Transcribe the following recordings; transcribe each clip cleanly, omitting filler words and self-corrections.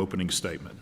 opening statement.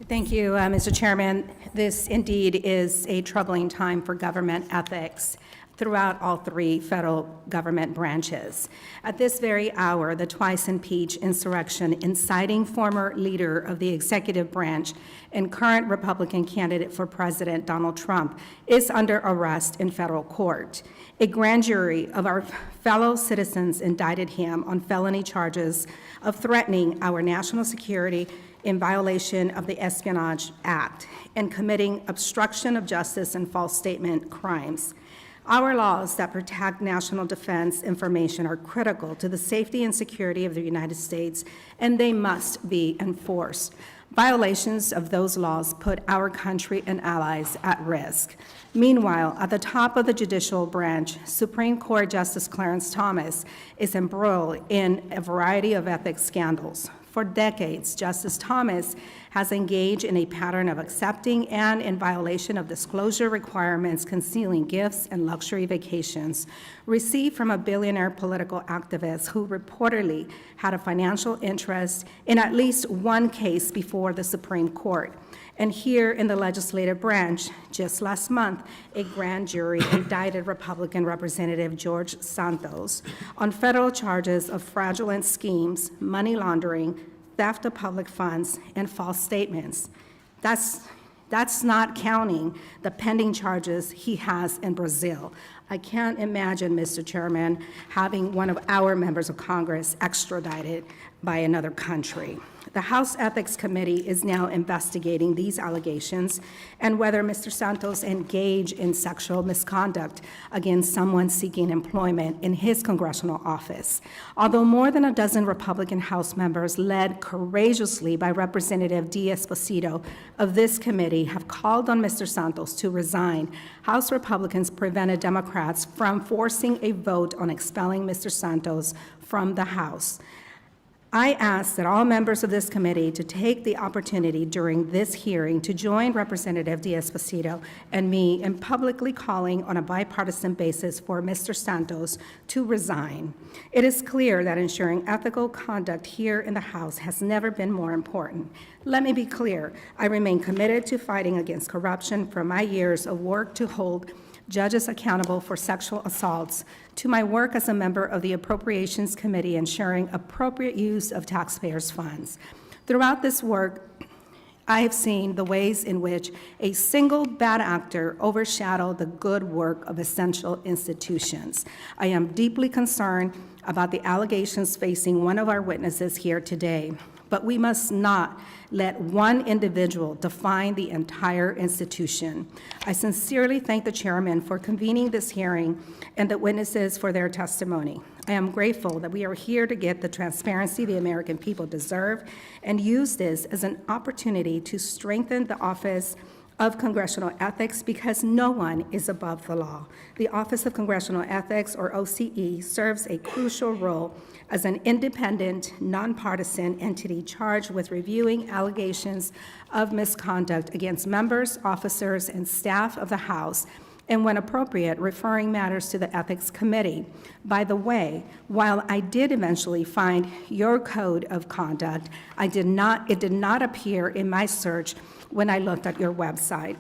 Thank you, Mr. Chairman. This indeed is a troubling time for government ethics throughout all three federal government branches. At this very hour, the twice impeached insurrection inciting former leader of the executive branch and current Republican candidate for president Donald Trump is under arrest in federal court. A grand jury of our fellow citizens indicted him on felony charges of threatening our national security in violation of the Espionage Act and committing obstruction of justice and false statement crimes. Our laws that protect national defense information are critical to the safety and security of the United States, and they must be enforced. Violations of those laws put our country and allies at risk. Meanwhile, at the top of the judicial branch, Supreme Court Justice Clarence Thomas is embroiled in a variety of ethics scandals. For decades, Justice Thomas has engaged in a pattern of accepting and, in violation of disclosure requirements, concealing gifts and luxury vacations received from a billionaire political activist who reportedly had a financial interest in at least one case before the Supreme Court. And here in the legislative branch, just last month, a grand jury indicted Republican Representative George Santos on federal charges of fraudulent schemes, money laundering, theft of public funds, and false statements. That's not counting the pending charges he has in Brazil. I can't imagine, Mr. Chairman, having one of our members of Congress extradited by another country. The House Ethics Committee is now investigating these allegations and whether Mr. Santos engaged in sexual misconduct against someone seeking employment in his congressional office. Although more than a dozen Republican House members, led courageously by Representative D'Esposito of this committee, have called on Mr. Santos to resign, House Republicans prevented Democrats from forcing a vote on expelling Mr. Santos from the House. I ask that all members of this committee to take the opportunity during this hearing to join Representative D'Esposito and me in publicly calling on a bipartisan basis for Mr. Santos to resign. It is clear that ensuring ethical conduct here in the House has never been more important. Let me be clear, I remain committed to fighting against corruption from my years of work to hold judges accountable for sexual assaults, to my work as a member of the Appropriations Committee ensuring appropriate use of taxpayers' funds. Throughout this work, I have seen the ways in which a single bad actor overshadowed the good work of essential institutions. I am deeply concerned about the allegations facing one of our witnesses here today, but we must not let one individual define the entire institution. I sincerely thank the chairman for convening this hearing and the witnesses for their testimony. I am grateful that we are here to get the transparency the American people deserve and use this as an opportunity to strengthen the office of Congressional Ethics, because no one is above the law. The Office of Congressional Ethics, or OCE, serves a crucial role as an independent, nonpartisan entity charged with reviewing allegations of misconduct against members, officers, and staff of the House, and when appropriate, referring matters to the Ethics Committee. By the way, while I did eventually find your code of conduct, it did not appear in my search when I looked at your website.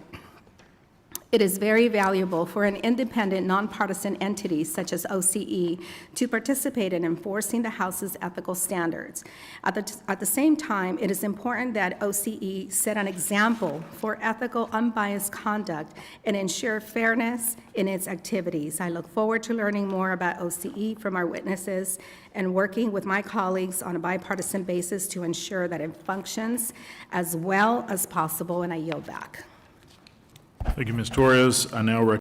It is very valuable for an independent, nonpartisan entity such as OCE to participate in enforcing the House's ethical standards. At the same time, it is important that OCE set an example for ethical, unbiased conduct and ensure fairness in its activities. I look forward to learning more about OCE from our witnesses and working with my colleagues on a bipartisan basis to ensure that it functions as well as possible, and I yield back. Thank you, Ms. Torres. I now